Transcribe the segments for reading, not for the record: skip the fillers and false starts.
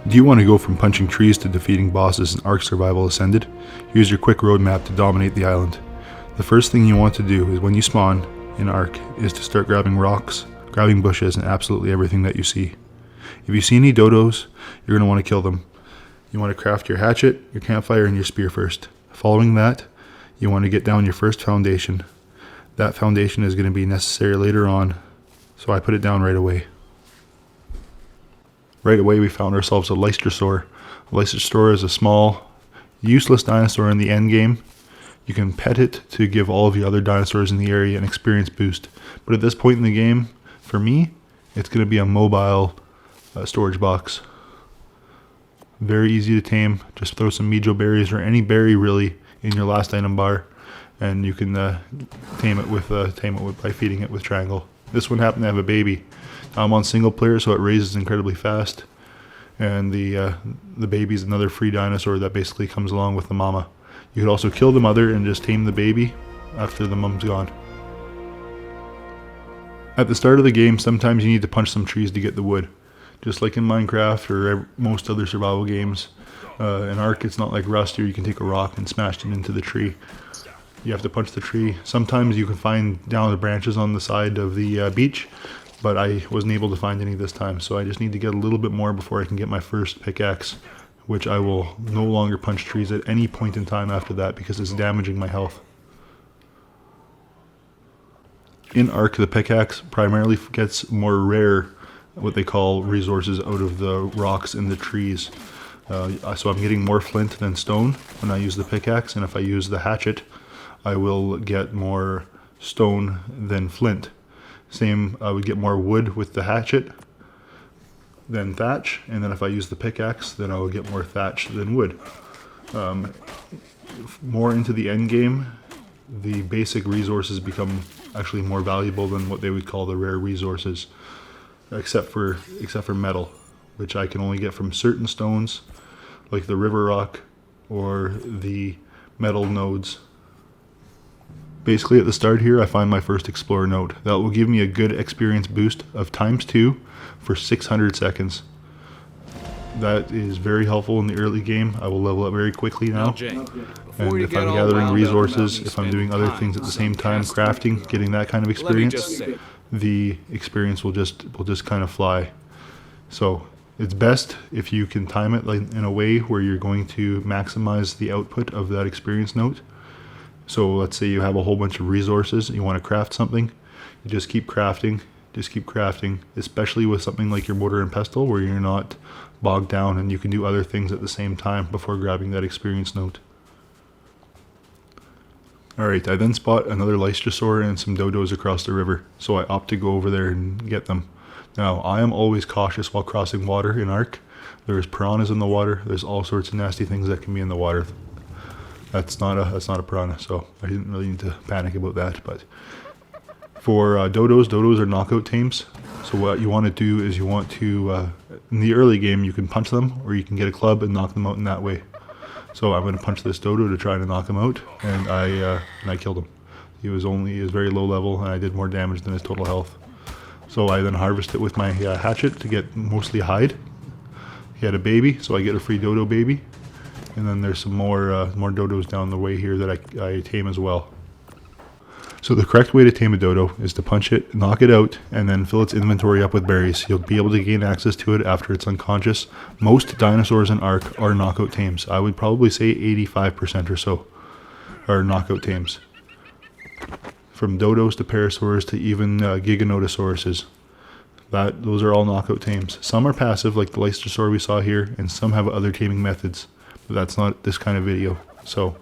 Do you want to go from punching trees to defeating bosses in Ark Survival Ascended? Here's your quick roadmap to dominate the island. The first thing you want to do is when you spawn in Ark is to start grabbing rocks, grabbing bushes, and absolutely everything that you see. If you see any dodos, you're going to want to kill them. You want to craft your hatchet, your campfire, and your spear first. Following that, you want to get down your first foundation. That foundation is going to be necessary later on, so I put it down right away. Right away we found ourselves a Leicesterosaur. A Leicesterosaur is a small, useless dinosaur in the end game. You can pet it to give all of the other dinosaurs in the area an experience boost. But at this point in the game, for me, it's going to be a mobile storage box. Very easy to tame. Just throw some Mijo berries or any berry really in your last item bar, and you can tame it by feeding it with triangle. This one happened to have a baby. I'm on single player, so it raises incredibly fast, and the baby is another free dinosaur that basically comes along with the mama. You could also kill the mother and just tame the baby after the mom's gone. At the start of the game, sometimes you need to punch some trees to get the wood. Just like in Minecraft or most other survival games. In Ark, it's not like Rust where you can take a rock and smash it into the tree. You have to punch the tree. Sometimes you can find down the branches on the side of the beach, but I wasn't able to find any this time, so I just need to get a little bit more before I can get my first pickaxe, which I will no longer punch trees at any point in time after that because it's damaging my health. In Ark, the pickaxe primarily gets more rare, what they call resources out of the rocks in the trees. So I'm getting more flint than stone when I use the pickaxe, and if I use the hatchet, I will get more stone than flint. Same, I would get more wood with the hatchet than thatch, and then if I use the pickaxe, then I will get more thatch than wood. More into the end game, the basic resources become actually more valuable than what they would call the rare resources, except for metal, which I can only get from certain stones, like the river rock or the metal nodes. Basically at the start here, I find my first explorer node. That will give me a good experience boost of ×2 for 600 seconds. That is very helpful in the early game. I will level up very quickly now. And if I'm gathering resources, if I'm doing other things at the same time, crafting, getting that kind of experience, the experience will just kind of fly. So it's best if you can time it like in a way where you're going to maximize the output of that experience note. So let's say you have a whole bunch of resources, you want to craft something, you just keep crafting, especially with something like your mortar and pestle where you're not bogged down and you can do other things at the same time before grabbing that experience note. Alright, I then spot another Leicesterosaur and some dodos across the river, so I opt to go over there and get them. Now, I am always cautious while crossing water in Ark. There's piranhas in the water, there's all sorts of nasty things that can be in the water. That's not a piranha, so I didn't really need to panic about that. But for dodos are knockout tames. So what you want to do is you want to, in the early game, you can punch them, or you can get a club and knock them out in that way. So I'm going to punch this dodo to try to knock him out, and I killed him. He was very low level, and I did more damage than his total health. So I then harvest it with my hatchet to get mostly hide. He had a baby, so I get a free dodo baby. And then there's some more dodos down the way here that I tame as well. So the correct way to tame a dodo is to punch it, knock it out, and then fill its inventory up with berries. You'll be able to gain access to it after it's unconscious. Most dinosaurs in Ark are knockout tames. I would probably say 85% or so are knockout tames. From dodos to parasaurs to even giganotosauruses. Those are all knockout tames. Some are passive like the Leicesterosaur we saw here, and some have other taming methods. But that's not this kind of video. So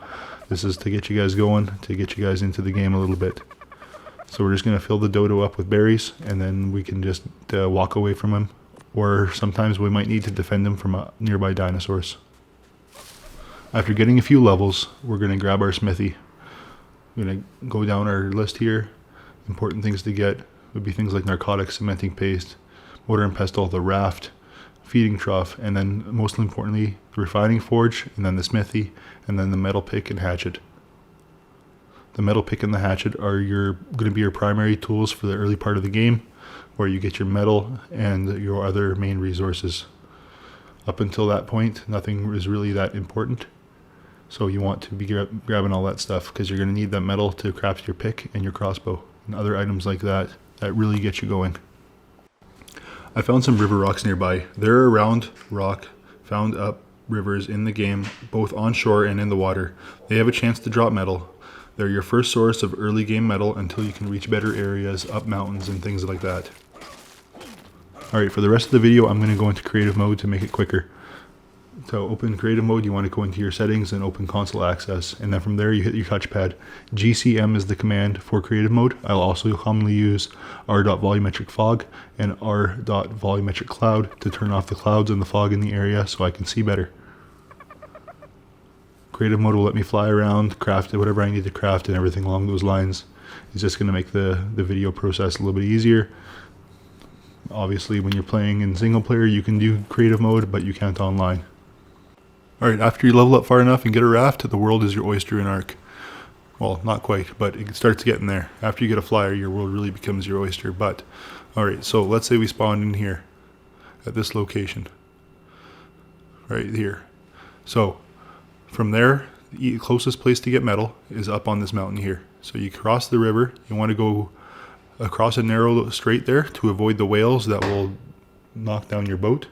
this is to get you guys going, to get you guys into the game a little bit. So we're just going to fill the dodo up with berries, and then we can just walk away from him. Or sometimes we might need to defend him from nearby dinosaurs. After getting a few levels, we're going to grab our smithy. We're going to go down our list here. Important things to get would be things like narcotics, cementing paste, mortar and pestle, the raft, feeding trough, and then most importantly the refining forge, and then the smithy, and then the metal pick and hatchet. The metal pick and the hatchet are going to be your primary tools for the early part of the game, where you get your metal and your other main resources. Up until that point, nothing is really that important. So you want to be grabbing all that stuff because you're going to need that metal to craft your pick and your crossbow and other items like that that really get you going. I found some river rocks nearby. They're a round rock found up rivers in the game, both on shore and in the water. They have a chance to drop metal. They're your first source of early game metal until you can reach better areas up mountains and things like that. Alright, for the rest of the video, I'm going to go into creative mode to make it quicker. So open creative mode, you want to go into your settings and open console access, and then from there you hit your touchpad. GCM is the command for creative mode. I'll also commonly use r.volumetric fog and r.volumetric cloud to turn off the clouds and the fog in the area so I can see better. Creative mode will let me fly around, craft whatever I need to craft and everything along those lines. It's just going to make the video process a little bit easier. Obviously when you're playing in single player you can do creative mode, but you can't online. Alright, after you level up far enough and get a raft, the world is your oyster in Ark. Well, not quite, but it starts getting there. After you get a flyer, your world really becomes your oyster. But, alright, so let's say we spawned in here, at this location. Right here. So, from there, the closest place to get metal is up on this mountain here. So you cross the river, you want to go across a narrow strait there to avoid the whales that will knock down your boat.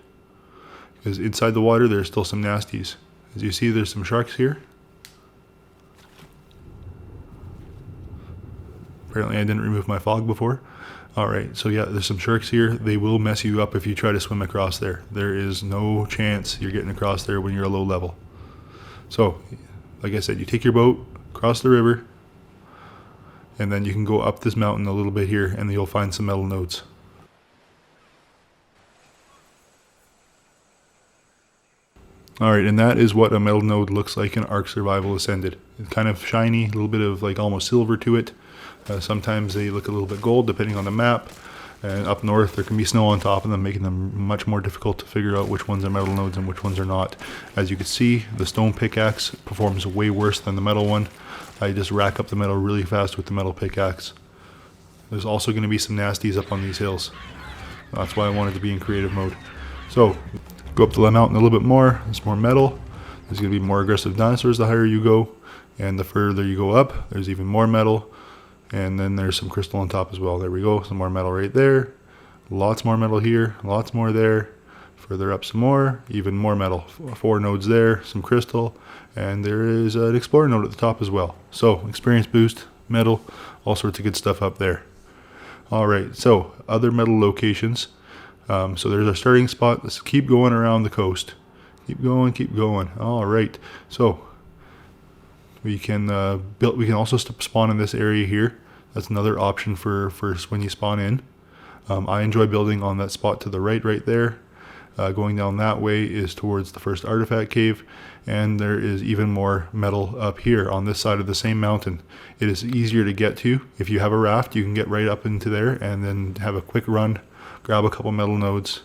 Because inside the water there's still some nasties. As you see, there's some sharks here. Apparently I didn't remove my fog before. Alright, so yeah, there's some sharks here. They will mess you up if you try to swim across there. There is no chance you're getting across there when you're a low level. So, like I said, you take your boat, cross the river, and then you can go up this mountain a little bit here and you'll find some metal nodes. Alright, and that is what a metal node looks like in Ark Survival Ascended. It's kind of shiny, a little bit of like almost silver to it. Sometimes they look a little bit gold depending on the map. And up north there can be snow on top of them, making them much more difficult to figure out which ones are metal nodes and which ones are not. As you can see, the stone pickaxe performs way worse than the metal one. I just rack up the metal really fast with the metal pickaxe. There's also going to be some nasties up on these hills. That's why I wanted to be in creative mode. So, go up the mountain a little bit more, there's more metal. There's going to be more aggressive dinosaurs the higher you go. And the further you go up, there's even more metal. And then there's some crystal on top as well. There we go, some more metal right there. Lots more metal here, lots more there. Further up some more, even more metal. 4 nodes there, some crystal. And there is an explorer node at the top as well. So, experience boost, metal, all sorts of good stuff up there. Alright, so other metal locations. So there's our starting spot. Let's keep going around the coast. Keep going, keep going. Alright, so we can build. We can also spawn in this area here. That's another option for when you spawn in. I enjoy building on that spot to the right there. Going down that way is towards the first artifact cave, and there is even more metal up here on this side of the same mountain. It is easier to get to. If you have a raft, you can get right up into there and then have a quick run, grab a couple metal nodes.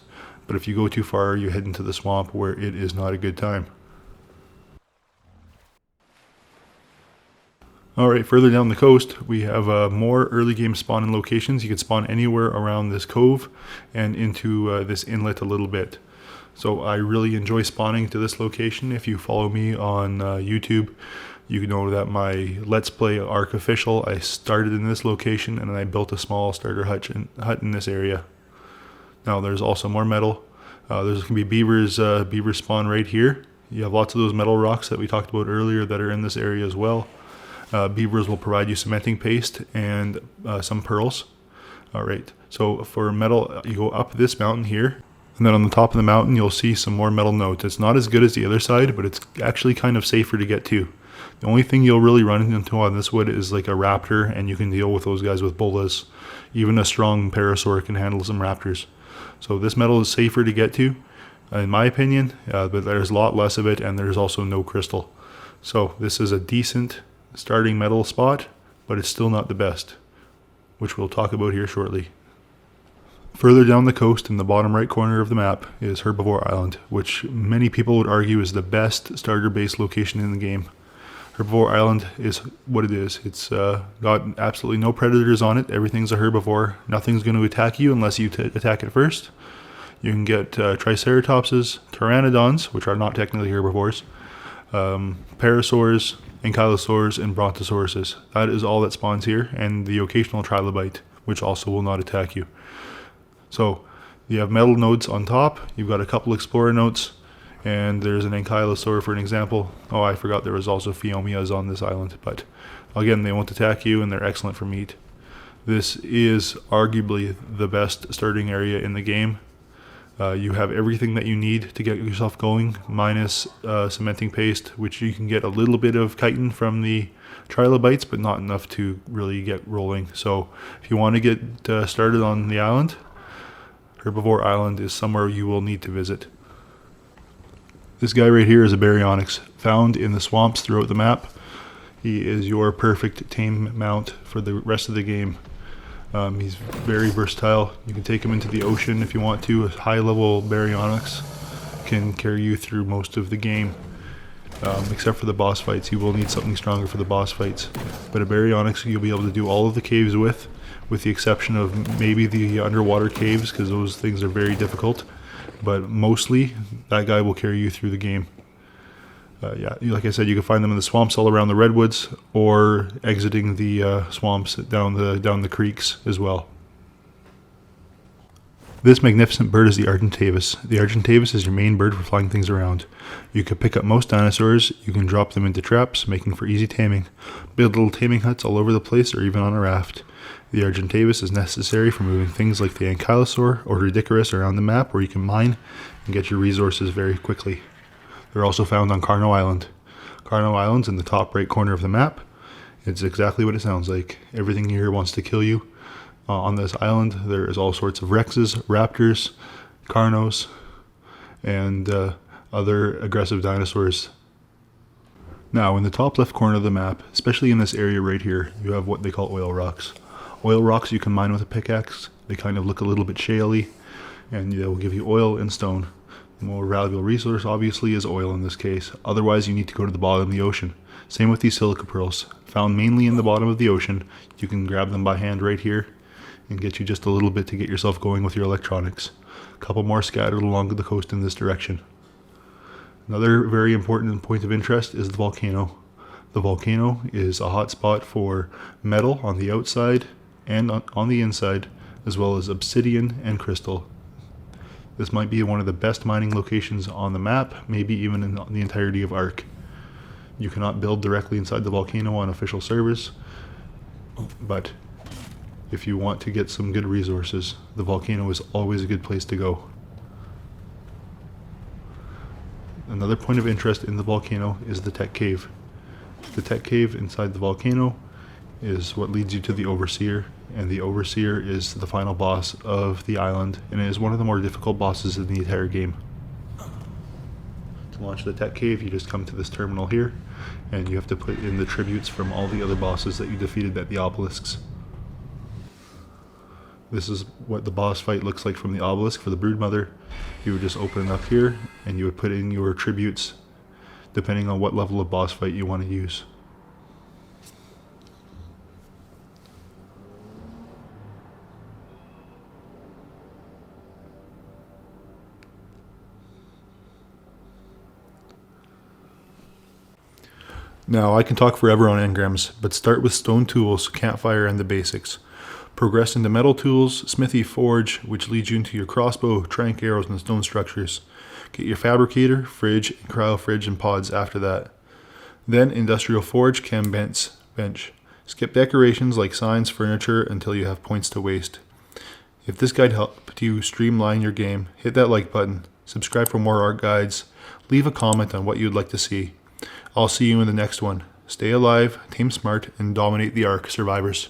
But if you go too far, you head into the swamp where it is not a good time. Alright, further down the coast, we have more early game spawning locations. You can spawn anywhere around this cove and into this inlet a little bit. So I really enjoy spawning to this location. If you follow me on YouTube, you know that my Let's Play Ark Official, I started in this location and I built a small starter hut in this area. Now there's also more metal. There's going to be beavers spawn right here. You have lots of those metal rocks that we talked about earlier that are in this area as well. Beavers will provide you cementing paste and some pearls. Alright, so for metal, you go up this mountain here, and then on the top of the mountain you'll see some more metal nodes. It's not as good as the other side, but it's actually kind of safer to get to. The only thing you'll really run into on this wood is like a raptor, and you can deal with those guys with bolas. Even a strong parasaur can handle some raptors. So this metal is safer to get to, in my opinion, but there's a lot less of it, and there's also no crystal. So this is a decent starting metal spot, but it's still not the best, which we'll talk about here shortly. Further down the coast in the bottom right corner of the map is Herbivore Island, which many people would argue is the best starter base location in the game. Herbivore Island is what it is. It's got absolutely no predators on it. Everything's a herbivore. Nothing's going to attack you unless you attack it first. You can get triceratopses, pteranodons, which are not technically herbivores, parasaurs, ankylosaurs, and brontosauruses. That is all that spawns here, and the occasional trilobite, which also will not attack you. So you have metal nodes on top, you've got a couple explorer nodes, and there's an ankylosaur for an example. Oh, I forgot there was also pheomias on this island, but again, they won't attack you and they're excellent for meat. This is arguably the best starting area in the game. You have everything that you need to get yourself going, minus cementing paste, which you can get a little bit of chitin from the trilobites, but not enough to really get rolling. So if you want to get started on the island, Herbivore Island is somewhere you will need to visit. This guy right here is a baryonyx, found in the swamps throughout the map. He is your perfect tame mount for the rest of the game. He's very versatile. You can take him into the ocean if you want to. A high-level baryonyx can carry you through most of the game. Except for the boss fights. You will need something stronger for the boss fights. But a baryonyx you'll be able to do all of the caves with the exception of maybe the underwater caves, because those things are very difficult. But mostly, that guy will carry you through the game. Yeah, like I said, you can find them in the swamps all around the redwoods, or exiting the swamps down the creeks as well. This magnificent bird is the Argentavis. The Argentavis is your main bird for flying things around. You can pick up most dinosaurs, you can drop them into traps, making for easy taming. Build little taming huts all over the place, or even on a raft. The Argentavis is necessary for moving things like the Ankylosaur or Ridiculous around the map, where you can mine and get your resources very quickly. They're also found on Carno Island. Carno Island's in the top right corner of the map. It's exactly what it sounds like. Everything here wants to kill you. On this island, there is all sorts of Rexes, Raptors, Carnos, and other aggressive dinosaurs. Now, in the top left corner of the map, especially in this area right here, you have what they call oil rocks. Oil rocks you can mine with a pickaxe. They kind of look a little bit shaly, and they will give you oil and stone. The more valuable resource, obviously, is oil in this case. Otherwise, you need to go to the bottom of the ocean. Same with these silica pearls. Found mainly in the bottom of the ocean. You can grab them by hand right here and get you just a little bit to get yourself going with your electronics. A couple more scattered along the coast in this direction. Another very important point of interest is the volcano. The volcano is a hot spot for metal on the outside and on the inside, as well as obsidian and crystal. This might be one of the best mining locations on the map, maybe even in the entirety of Ark. You cannot build directly inside the volcano on official servers, but if you want to get some good resources, the volcano is always a good place to go. Another point of interest in the volcano is the tech cave. The tech cave inside the volcano is what leads you to the Overseer, and the Overseer is the final boss of the island, and it is one of the more difficult bosses in the entire game. To launch the tech cave, you just come to this terminal here, and you have to put in the tributes from all the other bosses that you defeated at the obelisks. This is what the boss fight looks like from the obelisk for the Broodmother. You would just open it up here, and you would put in your tributes, depending on what level of boss fight you want to use. Now, I can talk forever on engrams, but start with stone tools, campfire, and the basics. Progress into metal tools, smithy, forge, which leads you into your crossbow, trank arrows, and stone structures. Get your fabricator, fridge, and cryo fridge and pods after that. Then industrial forge, chem bench. Skip decorations like signs, furniture, until you have points to waste. If this guide helped you streamline your game, hit that like button, subscribe for more art guides, leave a comment on what you'd like to see. I'll see you in the next one. Stay alive, tame smart, and dominate the Ark, survivors.